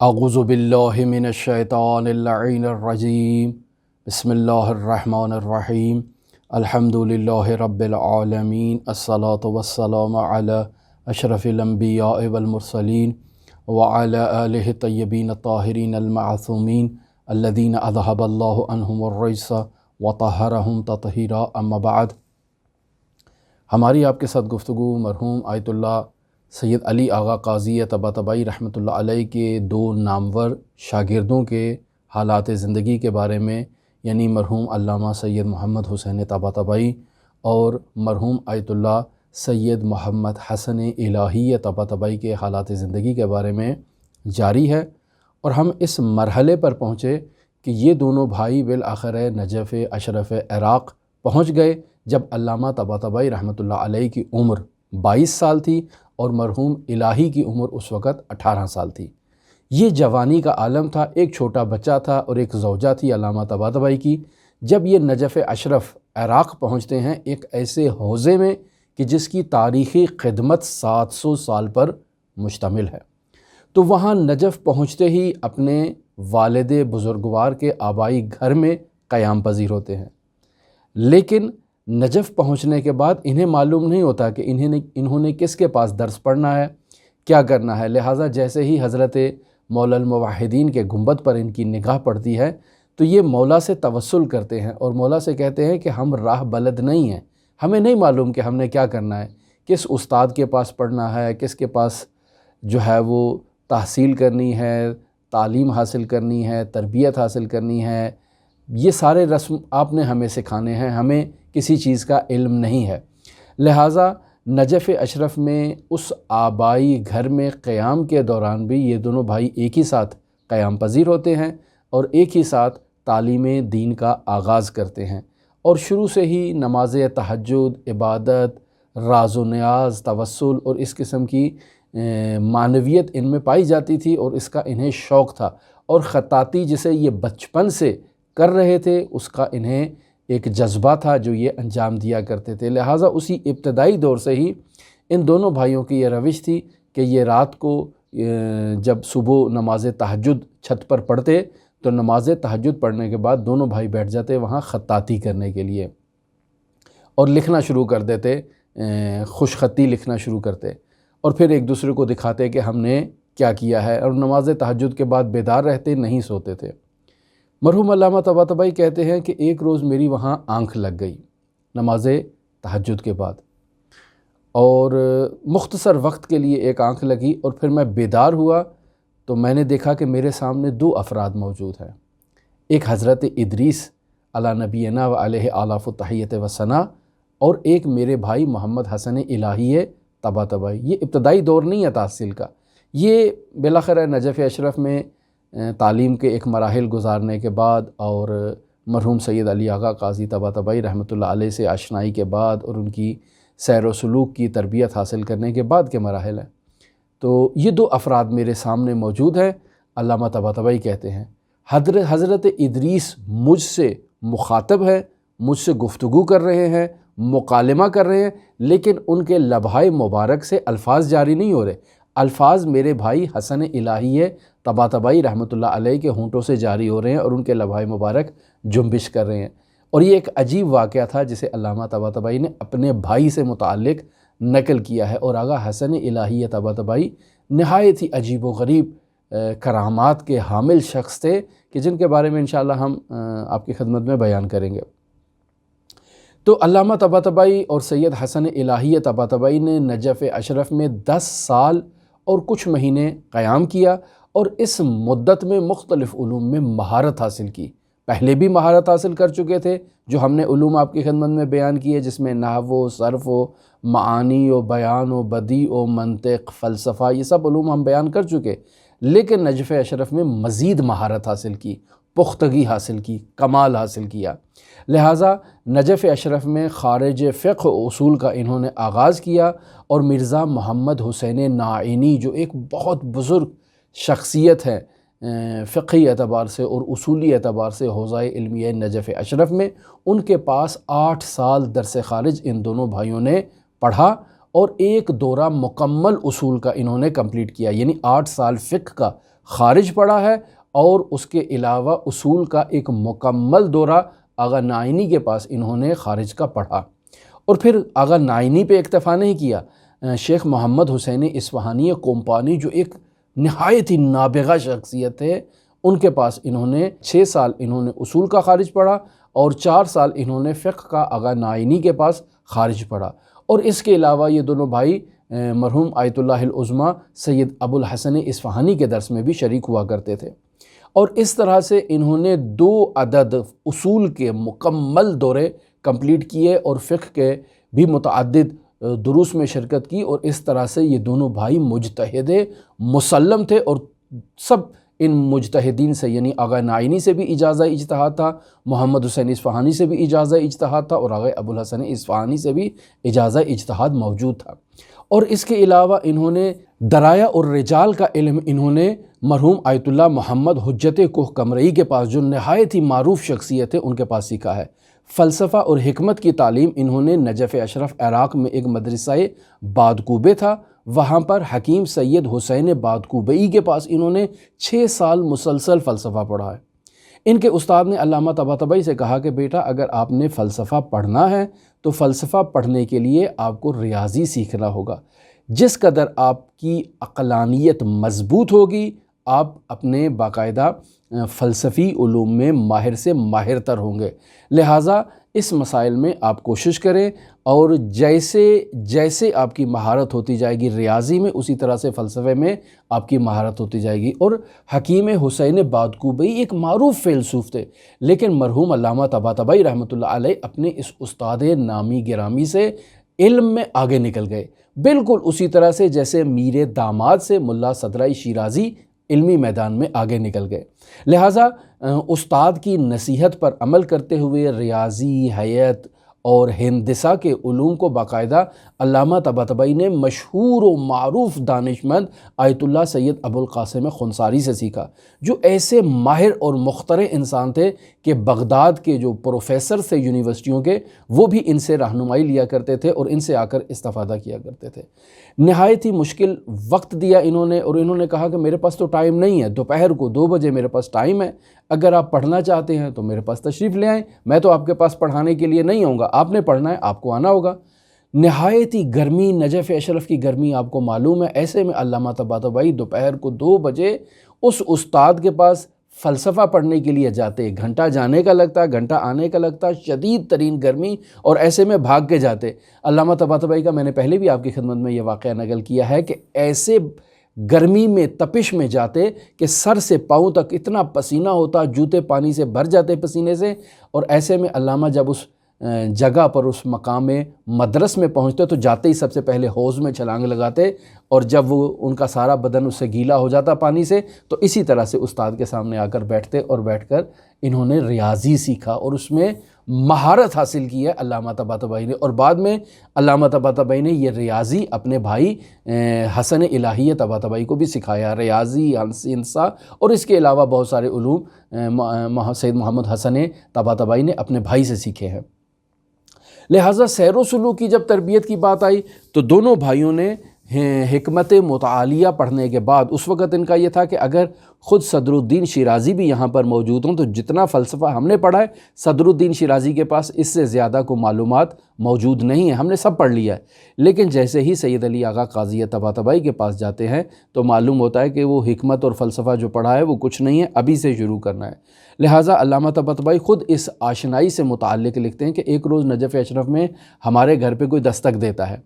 اعوذ باللہ من الشیطان اللعین الرجیم بسم اللہ الرحمن الرحیم الحمد للہ رب العالمین الصلاة والسلام علی اشرف الانبیاء والمرسلین وعلی آلہ الطیبین الطاہرین المعصومین الذین اذہب اللہ عنہم الرجس وطہرہم تطہیرا اما بعد۔ ہماری آپ کے ساتھ گفتگو مرحوم آیت اللہ سید علی آغا قاضی طباطبائی رحمۃ اللہ علیہ کے دو نامور شاگردوں کے حالات زندگی کے بارے میں، یعنی مرحوم علامہ سید محمد حسین طباطبائی اور مرحوم آیت اللہ سید محمد حسن الہی طباطبائی کے حالات زندگی کے بارے میں جاری ہے، اور ہم اس مرحلے پر پہنچے کہ یہ دونوں بھائی بالآخر نجف اشرف عراق پہنچ گئے جب علامہ طباطبائی رحمۃ اللہ علیہ کی عمر 22 سال تھی اور مرحوم الہی کی عمر اس وقت 18 سال تھی۔ یہ جوانی کا عالم تھا، ایک چھوٹا بچہ تھا اور ایک زوجہ تھی علامہ طباطبائی کی۔ جب یہ نجف اشرف عراق پہنچتے ہیں ایک ایسے حوزے میں کہ جس کی تاریخی خدمت 700 سال پر مشتمل ہے، تو وہاں نجف پہنچتے ہی اپنے والد بزرگوار کے آبائی گھر میں قیام پذیر ہوتے ہیں، لیکن نجف پہنچنے کے بعد انہیں معلوم نہیں ہوتا کہ انہوں نے کس کے پاس درس پڑھنا ہے، کیا کرنا ہے۔ لہٰذا جیسے ہی حضرت مولا الموحدین کے گنبد پر ان کی نگاہ پڑتی ہے تو یہ مولا سے توسل کرتے ہیں اور مولا سے کہتے ہیں کہ ہم راہ بلد نہیں ہیں، ہمیں نہیں معلوم کہ ہم نے کیا کرنا ہے، کس استاد کے پاس پڑھنا ہے، کس کے پاس جو ہے وہ تحصیل کرنی ہے، تعلیم حاصل کرنی ہے، تربیت حاصل کرنی ہے۔ یہ سارے رسم آپ نے ہمیں سکھانے ہیں، ہمیں کسی چیز کا علم نہیں ہے۔ لہٰذا نجف اشرف میں اس آبائی گھر میں قیام کے دوران بھی یہ دونوں بھائی ایک ہی ساتھ قیام پذیر ہوتے ہیں اور ایک ہی ساتھ تعلیم دین کا آغاز کرتے ہیں، اور شروع سے ہی نماز تہجد، عبادت، راز و نیاز، توسل اور اس قسم کی معنویت ان میں پائی جاتی تھی، اور اس کا انہیں شوق تھا، اور خطاطی جسے یہ بچپن سے کر رہے تھے اس کا انہیں ایک جذبہ تھا جو یہ انجام دیا کرتے تھے۔ لہٰذا اسی ابتدائی دور سے ہی ان دونوں بھائیوں کی یہ روش تھی کہ یہ رات کو جب صبح نماز تہجد چھت پر پڑھتے تو نماز تہجد پڑھنے کے بعد دونوں بھائی بیٹھ جاتے وہاں خطاطی کرنے کے لیے اور لکھنا شروع کر دیتے، خوش خطی لکھنا شروع کرتے، اور پھر ایک دوسرے کو دکھاتے کہ ہم نے کیا کیا ہے، اور نماز تہجد کے بعد بیدار رہتے، نہیں سوتے تھے۔ مرحوم علامہ طباطبائی کہتے ہیں کہ ایک روز میری وہاں آنکھ لگ گئی نماز تہجد کے بعد، اور مختصر وقت کے لیے ایک آنکھ لگی، اور پھر میں بیدار ہوا تو میں نے دیکھا کہ میرے سامنے دو افراد موجود ہیں، ایک حضرت ادریس علی نبینا و علیہ آلاف التحیت و ثنا، اور ایک میرے بھائی محمد حسن الہی طباطبائی۔ یہ ابتدائی دور نہیں ہے تحصیل کا، یہ بالآخر نجف اشرف میں تعلیم کے ایک مراحل گزارنے کے بعد اور مرحوم سید علی آغا قاضی طباطبائی رحمۃ اللہ علیہ سے آشنائی کے بعد اور ان کی سیر و سلوک کی تربیت حاصل کرنے کے بعد کے مراحل ہیں۔ تو یہ دو افراد میرے سامنے موجود ہیں، علامہ طباطبائی کہتے ہیں حضرت ادریس مجھ سے مخاطب ہے، مجھ سے گفتگو کر رہے ہیں، مکالمہ کر رہے ہیں، لیکن ان کے لبھائے مبارک سے الفاظ جاری نہیں ہو رہے، الفاظ میرے بھائی حسن الہی طباطبائی رحمۃ اللہ علیہ کے ہونٹوں سے جاری ہو رہے ہیں اور ان کے لبھائے مبارک جنبش کر رہے ہیں۔ اور یہ ایک عجیب واقعہ تھا جسے علامہ طباطبائی نے اپنے بھائی سے متعلق نقل کیا ہے، اور آغا حسن الہی طباطبائی نہایت ہی عجیب و غریب کرامات کے حامل شخص تھے کہ جن کے بارے میں انشاءاللہ ہم آپ کی خدمت میں بیان کریں گے۔ تو علامہ طباطبائی اور سید حسن الہی طباطبائی نے نجف اشرف میں 10 سال اور کچھ مہینے قیام کیا، اور اس مدت میں مختلف علوم میں مہارت حاصل کی۔ پہلے بھی مہارت حاصل کر چکے تھے جو ہم نے علوم آپ کی خدمت میں بیان کیے، جس میں نحو و صرف و معانی و بیان و بدیع و منطق، فلسفہ، یہ سب علوم ہم بیان کر چکے، لیکن نجف اشرف میں مزید مہارت حاصل کی، پختگی حاصل کی، کمال حاصل کیا۔ لہٰذا نجف اشرف میں خارج فقہ و اصول کا انہوں نے آغاز کیا، اور مرزا محمد حسین ناعنی جو ایک بہت بزرگ شخصیت ہے فقہی اعتبار سے اور اصولی اعتبار سے حوزہ علمیہ نجف اشرف میں، ان کے پاس 8 سال درس خارج ان دونوں بھائیوں نے پڑھا، اور ایک دورہ مکمل اصول کا انہوں نے کمپلیٹ کیا، یعنی 8 سال فقہ کا خارج پڑھا ہے، اور اس کے علاوہ اصول کا ایک مکمل دورہ آغا نائینی کے پاس انہوں نے خارج کا پڑھا۔ اور پھر آغا نائینی پہ اکتفا نہیں کیا، شیخ محمد حسین اصفہانی کومپانی جو ایک نہایت ہی نابغہ شخصیت ہے، ان کے پاس انہوں نے 6 سال انہوں نے اصول کا خارج پڑھا، اور 4 سال انہوں نے فقہ کا آغا نائینی کے پاس خارج پڑھا۔ اور اس کے علاوہ یہ دونوں بھائی مرحوم آیت اللہ العظمیٰ سید ابو الحسن اصفہانی کے درس میں بھی شریک ہوا کرتے تھے، اور اس طرح سے انہوں نے 2 عدد اصول کے مکمل دورے کمپلیٹ کیے، اور فقہ کے بھی متعدد دروس میں شرکت کی، اور اس طرح سے یہ دونوں بھائی مجتہد مسلم تھے، اور سب ان مجتہدین سے یعنی آغا نائینی سے بھی اجازہ اجتہاد تھا، محمد حسین اصفہانی سے بھی اجازہ اجتہاد تھا، اور آغا ابو الحسن اصفہانی سے بھی اجازہ اجتہاد موجود تھا۔ اور اس کے علاوہ انہوں نے درایا اور رجال کا علم انہوں نے مرحوم آیت اللہ محمد حجت کوہ قمرئی کے پاس، جو نہایت ہی معروف شخصیت ہے، ان کے پاس سیکھا ہے۔ فلسفہ اور حکمت کی تعلیم انہوں نے نجف اشرف عراق میں ایک مدرسہ بادکوبے تھا، وہاں پر حکیم سید حسین بادکوبئی کے پاس انہوں نے 6 سال مسلسل فلسفہ پڑھا ہے۔ ان کے استاد نے علامہ طباطبائی سے کہا کہ بیٹا اگر آپ نے فلسفہ پڑھنا ہے تو فلسفہ پڑھنے کے لیے آپ کو ریاضی سیکھنا ہوگا، جس قدر آپ کی عقلانیت مضبوط ہوگی آپ اپنے باقاعدہ فلسفی علوم میں ماہر سے ماہر تر ہوں گے، لہٰذا اس مسائل میں آپ کوشش کریں، اور جیسے جیسے آپ کی مہارت ہوتی جائے گی ریاضی میں، اسی طرح سے فلسفے میں آپ کی مہارت ہوتی جائے گی۔ اور حکیم حسین بادکوبئی ایک معروف فیلسوف تھے، لیکن مرحوم علامہ طباطبائی رحمۃ اللہ علیہ اپنے اس استاد نامی گرامی سے علم میں آگے نکل گئے، بالکل اسی طرح سے جیسے میرے داماد سے ملا صدرائی شیرازی علمی میدان میں آگے نکل گئے۔ لہٰذا استاد کی نصیحت پر عمل کرتے ہوئے ریاضی، حیات اور ہندسہ کے علوم کو باقاعدہ علامہ طباطبائی نے مشہور و معروف دانشمند آیت اللہ سید ابو القاسم خنساری سے سیکھا، جو ایسے ماہر اور مخترع انسان تھے کہ بغداد کے جو پروفیسر تھے یونیورسٹیوں کے، وہ بھی ان سے رہنمائی لیا کرتے تھے اور ان سے آ کر استفادہ کیا کرتے تھے۔ نہایت ہی مشکل وقت دیا انہوں نے، اور انہوں نے کہا کہ میرے پاس تو ٹائم نہیں ہے، دوپہر کو 2 بجے میرے پاس ٹائم ہے، اگر آپ پڑھنا چاہتے ہیں تو میرے پاس تشریف لے آئیں، میں تو آپ کے پاس پڑھانے کے لیے نہیں آؤں گا، آپ نے پڑھنا ہے آپ کو آنا ہوگا۔ نہایت ہی گرمی، نجف اشرف کی گرمی آپ کو معلوم ہے، ایسے میں علامہ طباطبائی دوپہر کو 2 بجے اس استاد کے پاس فلسفہ پڑھنے کے لیے جاتے، گھنٹہ جانے کا لگتا، گھنٹہ آنے کا لگتا، شدید ترین گرمی، اور ایسے میں بھاگ کے جاتے۔ علامہ طباطبائی کا میں نے پہلے بھی آپ کی خدمت میں یہ واقعہ نقل کیا ہے کہ ایسے گرمی میں تپش میں جاتے کہ سر سے پاؤں تک اتنا پسینہ ہوتا، جوتے پانی سے بھر جاتے پسینے سے، اور ایسے میں علامہ جب اس جگہ پر اس مقام مدرس میں پہنچتے تو جاتے ہی سب سے پہلے حوض میں چھلانگ لگاتے، اور جب وہ ان کا سارا بدن اس سے گیلا ہو جاتا پانی سے تو اسی طرح سے استاد کے سامنے آ کر بیٹھتے، اور بیٹھ کر انہوں نے ریاضی سیکھا اور اس میں مہارت حاصل کی ہے علامہ طباطبائی نے۔ اور بعد میں علامہ طباطبائی نے یہ ریاضی اپنے بھائی حسن الہی طباطبائی کو بھی سکھایا، ریاضی، ہندسہ، اور اس کے علاوہ بہت سارے علوم سید محمد حسن طباطبائی نے اپنے بھائی سے سیکھے ہیں۔ لہٰذا سیر و سلوک کی جب تربیت کی بات آئی تو دونوں بھائیوں نے حکمت متعالیہ پڑھنے کے بعد، اس وقت ان کا یہ تھا کہ اگر خود صدر الدین شیرازی بھی یہاں پر موجود ہوں تو جتنا فلسفہ ہم نے پڑھا ہے صدر الدین شیرازی کے پاس اس سے زیادہ کو معلومات موجود نہیں ہیں، ہم نے سب پڑھ لیا ہے۔ لیکن جیسے ہی سید علی آغا قاضی طباطبائی کے پاس جاتے ہیں تو معلوم ہوتا ہے کہ وہ حکمت اور فلسفہ جو پڑھا ہے وہ کچھ نہیں ہے، ابھی سے شروع کرنا ہے۔ لہٰذا علامہ طباطبائی خود اس آشنائی سے متعلق لکھتے ہیں کہ ایک روز نجف اشرف میں ہمارے گھر پہ کوئی دستک دیتا ہے،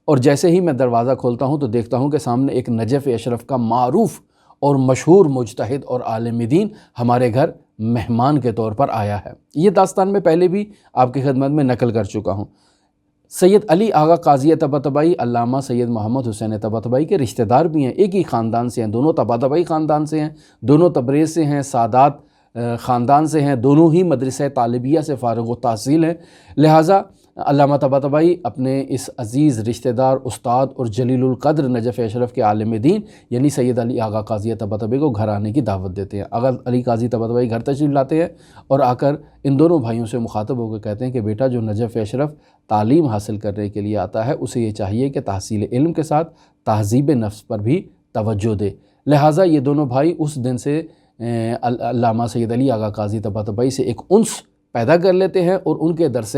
اور جیسے ہی میں دروازہ کھولتا ہوں تو دیکھتا ہوں کہ سامنے ایک نجف اشرف کا معروف اور مشہور مجتہد اور عالم دین ہمارے گھر مہمان کے طور پر آیا ہے۔ یہ داستان میں پہلے بھی آپ کی خدمت میں نقل کر چکا ہوں۔ سید علی آغا قاضی طباطبائی علامہ سید محمد حسین طباطبائی کے رشتہ دار بھی ہیں، ایک ہی خاندان سے ہیں، دونوں طباطبائی خاندان سے ہیں، دونوں تبریز سے ہیں، سادات خاندان سے ہیں، دونوں ہی مدرسہ طالبیہ سے فارغ التحصیل ہیں۔ لہٰذا علامہ طباطبائی اپنے اس عزیز رشتہ دار، استاد اور جلیل القدر نجف اشرف کے عالم دین یعنی سید علی آغا قاضی طباطبائی کو گھر آنے کی دعوت دیتے ہیں۔ آغا علی قاضی طباطبائی گھر تشریف لاتے ہیں اور آ کر ان دونوں بھائیوں سے مخاطب ہو کے کہتے ہیں کہ بیٹا جو نجف اشرف تعلیم حاصل کرنے کے لیے آتا ہے اسے یہ چاہیے کہ تحصیل علم کے ساتھ تہذیب نفس پر بھی توجہ دے۔ لہٰذا یہ دونوں بھائی اس دن سے علامہ سید علی آغا قاضی طباطبائی سے ایک انس پیدا کر لیتے ہیں اور ان کے درس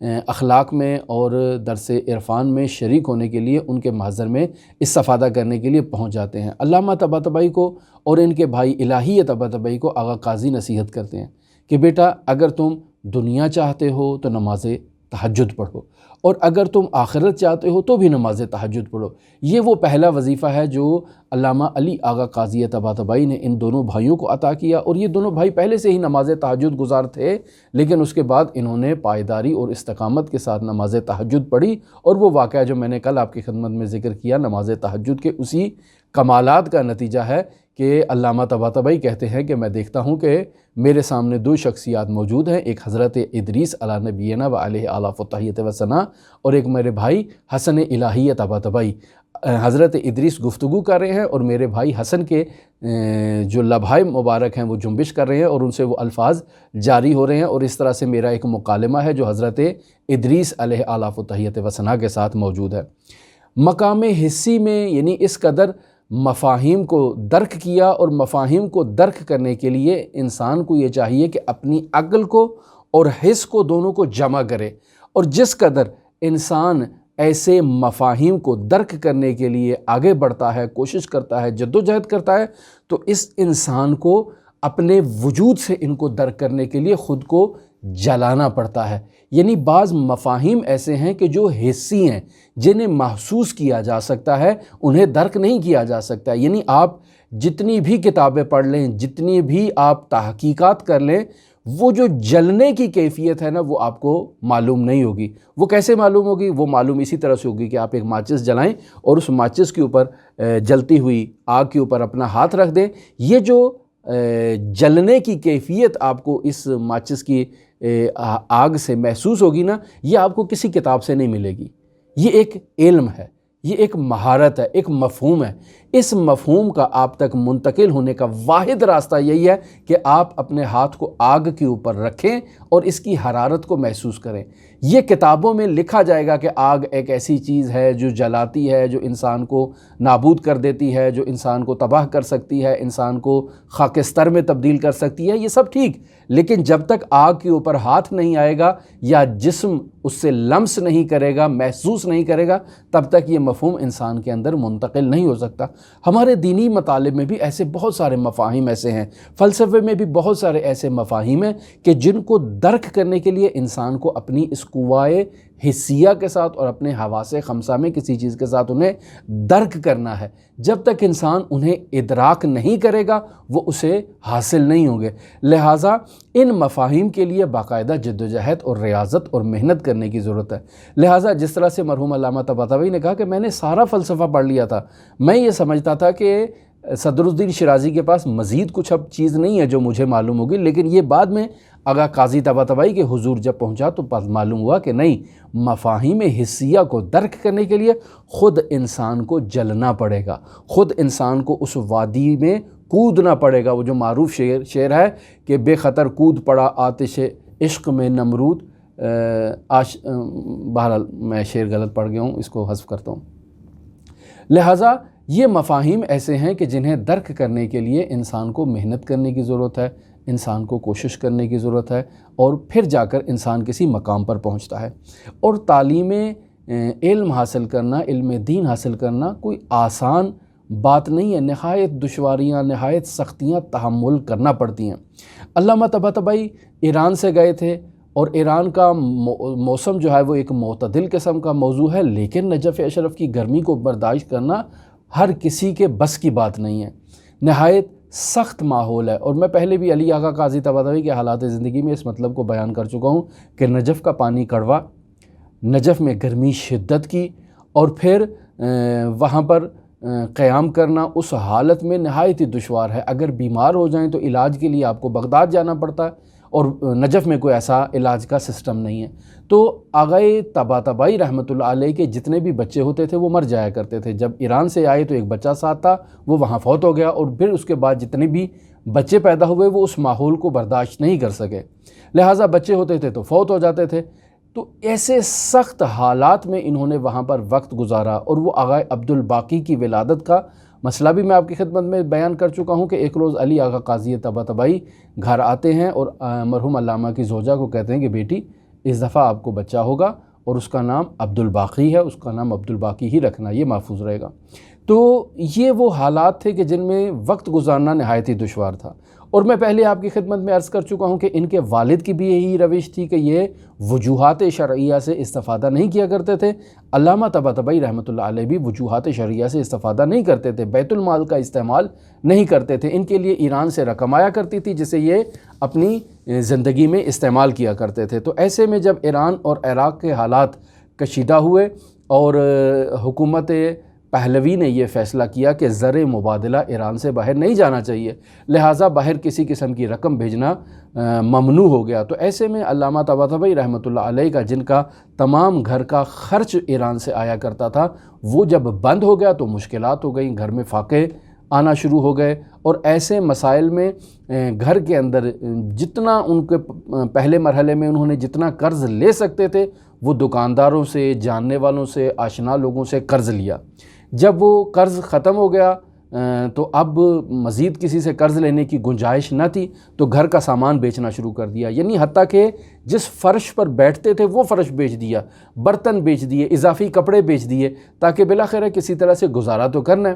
اخلاق میں اور درس عرفان میں شریک ہونے کے لیے ان کے محضر میں استفادہ کرنے کے لیے پہنچ جاتے ہیں۔ علامہ طباطبائی کو اور ان کے بھائی الہی طباطبائی کو آغا قاضی نصیحت کرتے ہیں کہ بیٹا اگر تم دنیا چاہتے ہو تو نماز تہجد پڑھو، اور اگر تم آخرت چاہتے ہو تو بھی نماز تہجد پڑھو۔ یہ وہ پہلا وظیفہ ہے جو علامہ علی آغا قاضی طباطبائی نے ان دونوں بھائیوں کو عطا کیا، اور یہ دونوں بھائی پہلے سے ہی نماز تہجد گزار تھے، لیکن اس کے بعد انہوں نے پائیداری اور استقامت کے ساتھ نماز تہجد پڑھی، اور وہ واقعہ جو میں نے کل آپ کی خدمت میں ذکر کیا نماز تہجد کے اسی کمالات کا نتیجہ ہے کہ علامہ طباطبائی کہتے ہیں کہ میں دیکھتا ہوں کہ میرے سامنے دو شخصیات موجود ہیں، ایک حضرت ادریس علی نبینا و علیہ آلاف التحیۃ و ثناء، اور ایک میرے بھائی حسن الہی طباطبائی۔ حضرت ادریس گفتگو کر رہے ہیں اور میرے بھائی حسن کے جو لبھائے مبارک ہیں وہ جنبش کر رہے ہیں اور ان سے وہ الفاظ جاری ہو رہے ہیں، اور اس طرح سے میرا ایک مکالمہ ہے جو حضرت ادریس علیہ آلاف التحیۃ و ثناء کے ساتھ موجود ہے۔ مقام حسی میں یعنی اس قدر مفاہیم کو درک کیا، اور مفاہیم کو درک کرنے کے لیے انسان کو یہ چاہیے کہ اپنی عقل کو اور حس کو دونوں کو جمع کرے، اور جس قدر انسان ایسے مفاہیم کو درک کرنے کے لیے آگے بڑھتا ہے، کوشش کرتا ہے، جدوجہد کرتا ہے، تو اس انسان کو اپنے وجود سے ان کو درک کرنے کے لیے خود کو جلانا پڑتا ہے۔ یعنی بعض مفاہیم ایسے ہیں کہ جو حسی ہیں، جنہیں محسوس کیا جا سکتا ہے، انہیں درک نہیں کیا جا سکتا۔ یعنی آپ جتنی بھی کتابیں پڑھ لیں، جتنی بھی آپ تحقیقات کر لیں، وہ جو جلنے کی کیفیت ہے نا وہ آپ کو معلوم نہیں ہوگی۔ وہ کیسے معلوم ہوگی؟ وہ معلوم اسی طرح سے ہوگی کہ آپ ایک ماچس جلائیں اور اس ماچس کے اوپر جلتی ہوئی آگ کے اوپر اپنا ہاتھ رکھ دیں۔ یہ جو جلنے کی کیفیت آپ کو اس ماچس کی آگ سے محسوس ہوگی نا، یہ آپ کو کسی کتاب سے نہیں ملے گی۔ یہ ایک علم ہے، یہ ایک مہارت ہے، ایک مفہوم ہے۔ اس مفہوم کا آپ تک منتقل ہونے کا واحد راستہ یہی ہے کہ آپ اپنے ہاتھ کو آگ کے اوپر رکھیں اور اس کی حرارت کو محسوس کریں۔ یہ کتابوں میں لکھا جائے گا کہ آگ ایک ایسی چیز ہے جو جلاتی ہے، جو انسان کو نابود کر دیتی ہے، جو انسان کو تباہ کر سکتی ہے، انسان کو خاکستر میں تبدیل کر سکتی ہے، یہ سب ٹھیک، لیکن جب تک آگ کے اوپر ہاتھ نہیں آئے گا یا جسم اس سے لمس نہیں کرے گا، محسوس نہیں کرے گا، تب تک یہ مفہوم انسان کے اندر منتقل نہیں ہو سکتا۔ ہمارے دینی مطالب میں بھی ایسے بہت سارے مفاہیم ایسے ہیں، فلسفے میں بھی بہت سارے ایسے مفاہیم ہیں کہ جن کو درک کرنے کے لیے انسان کو اپنی اس قوائے حسیہ کے ساتھ اور اپنے حواس خمسہ میں کسی چیز کے ساتھ انہیں درک کرنا ہے۔ جب تک انسان انہیں ادراک نہیں کرے گا وہ اسے حاصل نہیں ہوں گے۔ لہٰذا ان مفاہیم کے لیے باقاعدہ جدوجہد اور ریاضت اور محنت کرنے کی ضرورت ہے۔ لہٰذا جس طرح سے مرحوم علامہ طباطبائی نے کہا کہ میں نے سارا فلسفہ پڑھ لیا تھا، میں یہ سمجھتا تھا کہ صدر الدین شیرازی کے پاس مزید کچھ اب چیز نہیں ہے جو مجھے معلوم ہوگی، لیکن یہ بعد میں آغا قاضی طباطبائی کے حضور جب پہنچا تو معلوم ہوا کہ نہیں، مفاہیم حسیہ کو درک کرنے کے لیے خود انسان کو جلنا پڑے گا، خود انسان کو اس وادی میں کودنا پڑے گا۔ وہ جو معروف شعر ہے کہ بے خطر کود پڑا آتش عشق میں نمرود، بہرحال میں شعر غلط پڑھ گیا ہوں، اس کو حذف کرتا ہوں۔ لہٰذا یہ مفاہیم ایسے ہیں کہ جنہیں درک کرنے کے لیے انسان کو محنت کرنے کی ضرورت ہے، انسان کو کوشش کرنے کی ضرورت ہے، اور پھر جا کر انسان کسی مقام پر پہنچتا ہے۔ اور تعلیم علم حاصل کرنا، علم دین حاصل کرنا کوئی آسان بات نہیں ہے، نہایت دشواریاں، نہایت سختیاں تحمل کرنا پڑتی ہیں۔ علامہ طباطبائی ایران سے گئے تھے، اور ایران کا موسم جو ہے وہ ایک معتدل قسم کا موضوع ہے، لیکن نجف اشرف کی گرمی کو برداشت کرنا ہر کسی کے بس کی بات نہیں ہے، نہایت سخت ماحول ہے۔ اور میں پہلے بھی علی آغا قاضی طباطبائی کے حالات زندگی میں اس مطلب کو بیان کر چکا ہوں کہ نجف کا پانی کڑوا، نجف میں گرمی شدت کی، اور پھر وہاں پر قیام کرنا اس حالت میں نہایت ہی دشوار ہے۔ اگر بیمار ہو جائیں تو علاج کے لیے آپ کو بغداد جانا پڑتا ہے، اور نجف میں کوئی ایسا علاج کا سسٹم نہیں ہے۔ تو آغا طباطبائی رحمۃ اللہ علیہ کے جتنے بھی بچے ہوتے تھے وہ مر جایا کرتے تھے۔ جب ایران سے آئے تو ایک بچہ ساتھ تھا، وہ وہاں فوت ہو گیا، اور پھر اس کے بعد جتنے بھی بچے پیدا ہوئے وہ اس ماحول کو برداشت نہیں کر سکے، لہٰذا بچے ہوتے تھے تو فوت ہو جاتے تھے۔ تو ایسے سخت حالات میں انہوں نے وہاں پر وقت گزارا، اور وہ آغا عبدالباقی کی ولادت کا مسئلہ بھی میں آپ کی خدمت میں بیان کر چکا ہوں کہ ایک روز علی آغا قاضی طباطبائی گھر آتے ہیں اور مرحوم علامہ کی زوجہ کو کہتے ہیں کہ بیٹی اس دفعہ آپ کو بچہ ہوگا اور اس کا نام عبدالباقی ہے، اس کا نام عبدالباقی ہی رکھنا، یہ محفوظ رہے گا۔ تو یہ وہ حالات تھے کہ جن میں وقت گزارنا نہایت ہی دشوار تھا، اور میں پہلے آپ کی خدمت میں عرض کر چکا ہوں کہ ان کے والد کی بھی یہی روش تھی کہ یہ وجوہات شرعیہ سے استفادہ نہیں کیا کرتے تھے۔ علامہ طباطبائی رحمۃ اللہ علیہ بھی وجوہات شرعیہ سے استفادہ نہیں کرتے تھے، بیت المال کا استعمال نہیں کرتے تھے، ان کے لیے ایران سے رقم آیا کرتی تھی جسے یہ اپنی زندگی میں استعمال کیا کرتے تھے۔ تو ایسے میں جب ایران اور عراق کے حالات کشیدہ ہوئے اور حکومت پہلوی نے یہ فیصلہ کیا کہ زر مبادلہ ایران سے باہر نہیں جانا چاہیے، لہٰذا باہر کسی قسم کی رقم بھیجنا ممنوع ہو گیا۔ تو ایسے میں علامہ طباطبائی رحمۃ اللہ علیہ کا جن کا تمام گھر کا خرچ ایران سے آیا کرتا تھا، وہ جب بند ہو گیا تو مشکلات ہو گئیں، گھر میں فاقے آنا شروع ہو گئے، اور ایسے مسائل میں گھر کے اندر جتنا ان کے پہلے مرحلے میں انہوں نے جتنا قرض لے سکتے تھے وہ دکانداروں سے، جاننے والوں سے، آشنا لوگوں سے قرض لیا۔ جب وہ قرض ختم ہو گیا تو اب مزید کسی سے قرض لینے کی گنجائش نہ تھی، تو گھر کا سامان بیچنا شروع کر دیا، یعنی حتیٰ کہ جس فرش پر بیٹھتے تھے وہ فرش بیچ دیا، برتن بیچ دیے، اضافی کپڑے بیچ دیے، تاکہ بلاخرہ کسی طرح سے گزارا تو کرنا ہے۔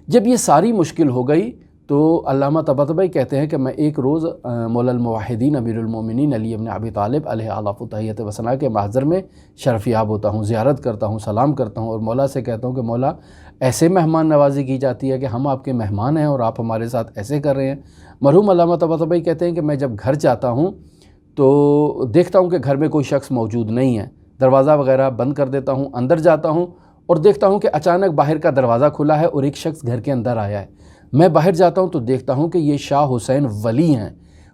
جب یہ ساری مشکل ہو گئی تو علامہ طباطبائی کہتے ہیں کہ میں ایک روز مولا الموحدین امیر المومنین علی بن ابی طالب علیہ اعلیٰ تحیۃ و ثناء کے محضر میں شرف یاب ہوتا ہوں، زیارت کرتا ہوں، سلام کرتا ہوں، اور مولا سے کہتا ہوں کہ مولا ایسے مہمان نوازی کی جاتی ہے کہ ہم آپ کے مہمان ہیں اور آپ ہمارے ساتھ ایسے کر رہے ہیں۔ مرحوم علامہ طباطبائی کہتے ہیں کہ میں جب گھر جاتا ہوں تو دیکھتا ہوں کہ گھر میں کوئی شخص موجود نہیں ہے، دروازہ وغیرہ بند کر دیتا ہوں، اندر جاتا ہوں اور دیکھتا ہوں کہ اچانک باہر کا دروازہ کھلا ہے اور ایک شخص گھر کے اندر آیا ہے۔ میں باہر جاتا ہوں تو دیکھتا ہوں کہ یہ شاہ حسین ولی ہیں،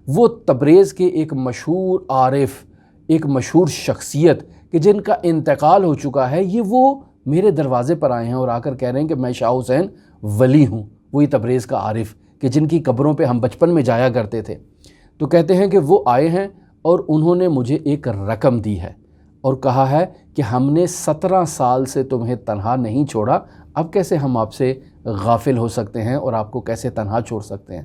وہ تبریز کے ایک مشہور عارف، ایک مشہور شخصیت کہ جن کا انتقال ہو چکا ہے، یہ وہ میرے دروازے پر آئے ہیں اور آ کر کہہ رہے ہیں کہ میں شاہ حسین ولی ہوں، وہی تبریز کا عارف کہ جن کی قبروں پہ ہم بچپن میں جایا کرتے تھے۔ تو کہتے ہیں کہ وہ آئے ہیں اور انہوں نے مجھے ایک رقم دی ہے اور کہا ہے کہ ہم نے 17 سال سے تمہیں تنہا نہیں چھوڑا، اب کیسے ہم آپ سے غافل ہو سکتے ہیں اور آپ کو کیسے تنہا چھوڑ سکتے ہیں۔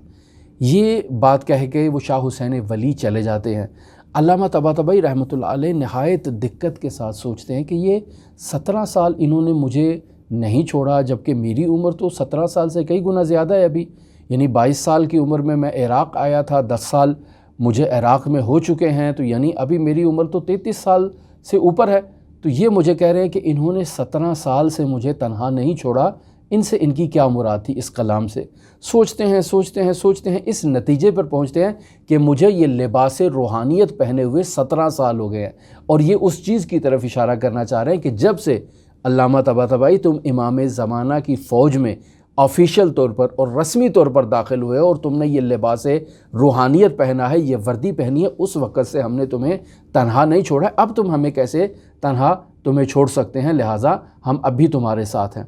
یہ بات کہہ کے وہ شاہ حسین ولی چلے جاتے ہیں۔ علامہ طباطبائی رحمۃ اللہ علیہ نہایت دقت کے ساتھ سوچتے ہیں کہ یہ 17 سال انہوں نے مجھے نہیں چھوڑا، جبکہ میری عمر تو 17 سال سے کئی گنا زیادہ ہے ابھی، یعنی 22 سال کی عمر میں عراق آیا تھا، 10 سال مجھے عراق میں ہو چکے ہیں، تو یعنی ابھی میری عمر تو 33 سال سے اوپر ہے۔ تو یہ مجھے کہہ رہے ہیں کہ انہوں نے 17 سال سے مجھے تنہا نہیں چھوڑا، ان سے ان کی کیا مراد تھی اس کلام سے؟ سوچتے ہیں، اس نتیجے پر پہنچتے ہیں کہ مجھے یہ لباس روحانیت پہنے ہوئے 17 سال ہو گئے ہیں، اور یہ اس چیز کی طرف اشارہ کرنا چاہ رہے ہیں کہ جب سے علامہ طباطبائی تم امام زمانہ کی فوج میں آفیشیل طور پر اور رسمی طور پر داخل ہوئے اور تم نے یہ لباس روحانیت پہنا ہے، یہ وردی پہنی ہے، اس وقت سے ہم نے تمہیں تنہا نہیں چھوڑا، اب تم ہمیں کیسے تنہا تمہیں چھوڑ سکتے ہیں، لہٰذا ہم اب بھی تمہارے ساتھ ہیں۔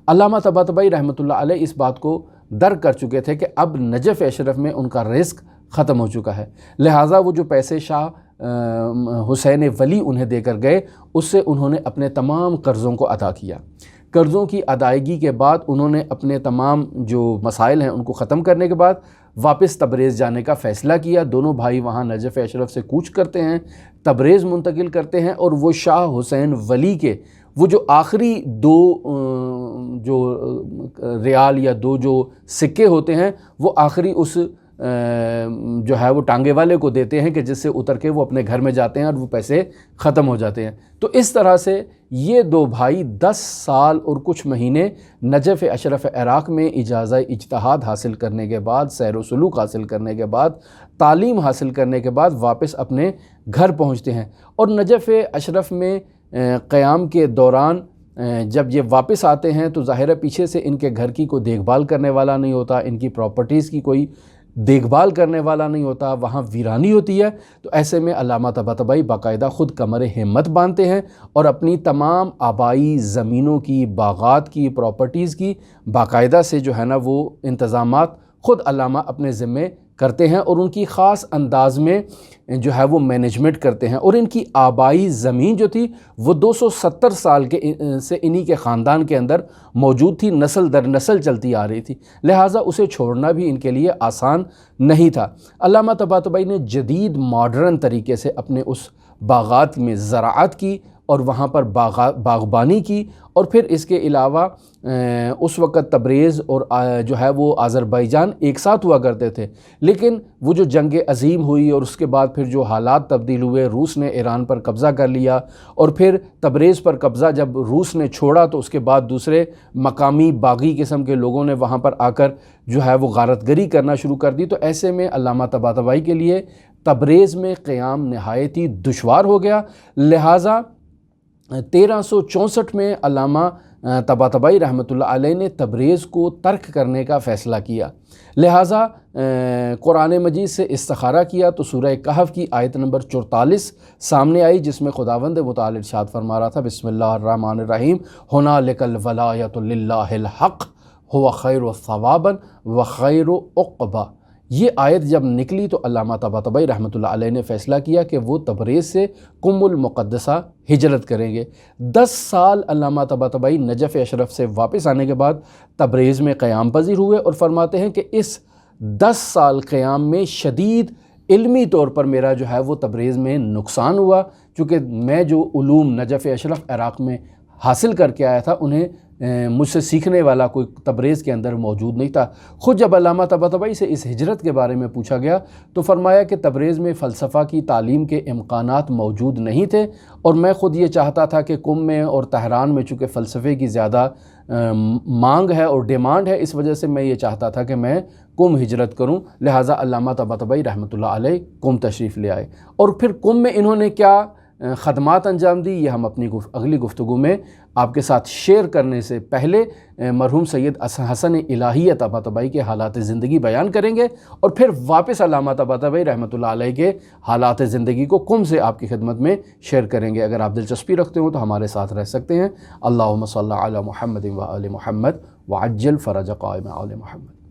علامہ طباطبائی رحمۃ اللہ علیہ اس بات کو درک کر چکے تھے کہ اب نجف اشرف میں ان کا رزق ختم ہو چکا ہے، لہٰذا وہ جو پیسے شاہ حسین ولی انہیں دے کر گئے، اس سے انہوں نے اپنے تمام قرضوں کو ادا کیا۔ قرضوں کی ادائیگی کے بعد انہوں نے اپنے تمام جو مسائل ہیں ان کو ختم کرنے کے بعد واپس تبریز جانے کا فیصلہ کیا۔ دونوں بھائی وہاں نجف اشرف سے کوچ کرتے ہیں، تبریز منتقل کرتے ہیں، اور وہ شاہ حسین ولی کے وہ جو آخری 2 جو ریال یا 2 جو سکے ہوتے ہیں، وہ آخری اس جو ہے وہ ٹانگے والے کو دیتے ہیں کہ جس سے اتر کے وہ اپنے گھر میں جاتے ہیں اور وہ پیسے ختم ہو جاتے ہیں۔ تو اس طرح سے یہ 2 بھائی 10 سال اور کچھ مہینے نجف اشرف عراق میں اجازہ اجتہاد حاصل کرنے کے بعد، سیر و سلوک حاصل کرنے کے بعد، تعلیم حاصل کرنے کے بعد واپس اپنے گھر پہنچتے ہیں، اور نجف اشرف میں قیام کے دوران جب یہ واپس آتے ہیں تو ظاہر ہے پیچھے سے ان کے گھر کی کوئی دیکھ بھال کرنے والا نہیں ہوتا، ان کی پراپرٹیز کی کوئی دیکھ بھال کرنے والا نہیں ہوتا، وہاں ویرانی ہوتی ہے۔ تو ایسے میں علامہ طباطبائی باقاعدہ خود کمر ہمت باندھتے ہیں اور اپنی تمام آبائی زمینوں کی، باغات کی، پراپرٹیز کی باقاعدہ سے جو ہے نا وہ انتظامات خود علامہ اپنے ذمے کرتے ہیں اور ان کی خاص انداز میں جو ہے وہ مینجمنٹ کرتے ہیں، اور ان کی آبائی زمین جو تھی وہ 270 سال سے انہی کے خاندان کے اندر موجود تھی، نسل در نسل چلتی آ رہی تھی، لہٰذا اسے چھوڑنا بھی ان کے لیے آسان نہیں تھا۔ علامہ طباطبائی نے جدید ماڈرن طریقے سے اپنے اس باغات میں زراعت کی اور وہاں پر باغبانی کی، اور پھر اس کے علاوہ اس وقت تبریز اور جو ہے وہ آذربائیجان ایک ساتھ ہوا کرتے تھے، لیکن وہ جو جنگ عظیم ہوئی اور اس کے بعد پھر جو حالات تبدیل ہوئے، روس نے ایران پر قبضہ کر لیا، اور پھر تبریز پر قبضہ جب روس نے چھوڑا تو اس کے بعد دوسرے مقامی باغی قسم کے لوگوں نے وہاں پر آ کر جو ہے وہ غارت گری کرنا شروع کر دی، تو ایسے میں علامہ طباطبائی کے لیے تبریز میں قیام نہایت ہی دشوار ہو گیا۔ لہٰذا 1364 میں علامہ طباطبائی رحمۃ اللہ علیہ نے تبریز کو ترک کرنے کا فیصلہ کیا، لہٰذا قرآن مجید سے استخارہ کیا تو سورہ کہف کی آیت نمبر 44 سامنے آئی، جس میں خداوند متعال ارشاد فرما رہا تھا، بسم اللہ الرحمن الرحیم، ہنالک الولایۃ للہ الحق هو خیر ثوابا و خیر عقبا۔ یہ آیت جب نکلی تو علامہ طباطبائی رحمۃ اللہ علیہ نے فیصلہ کیا کہ وہ تبریز سے قم المقدسہ ہجرت کریں گے۔ 10 سال علامہ طباطبائی نجف اشرف سے واپس آنے کے بعد تبریز میں قیام پذیر ہوئے، اور فرماتے ہیں کہ اس 10 سال قیام میں شدید علمی طور پر میرا جو ہے وہ تبریز میں نقصان ہوا، چونکہ میں جو علوم نجف اشرف عراق میں حاصل کر کے آیا تھا انہیں مجھ سے سیکھنے والا کوئی تبریز کے اندر موجود نہیں تھا۔ خود جب علامہ طباطبائی سے اس ہجرت کے بارے میں پوچھا گیا تو فرمایا کہ تبریز میں فلسفہ کی تعلیم کے امکانات موجود نہیں تھے، اور میں خود یہ چاہتا تھا کہ قم میں اور تہران میں چونکہ فلسفے کی زیادہ مانگ ہے اور ڈیمانڈ ہے، اس وجہ سے میں یہ چاہتا تھا کہ میں قم ہجرت کروں، لہٰذا علامہ طباطبائی رحمۃ اللہ علیہ قم تشریف لے آئے۔ اور پھر قم میں انہوں نے کیا خدمات انجام دی، یہ ہم اپنی اگلی گفتگو میں آپ کے ساتھ شیئر کرنے سے پہلے مرحوم سید حسن الہی طباطبائی کے حالات زندگی بیان کریں گے، اور پھر واپس علامہ طباطبائی رحمۃ اللہ علیہ کے حالات زندگی کو قم سے آپ کی خدمت میں شیئر کریں گے۔ اگر آپ دلچسپی رکھتے ہوں تو ہمارے ساتھ رہ سکتے ہیں۔ اللہم صلی علی محمد و آل محمد وعجل فرج قائم آل محمد۔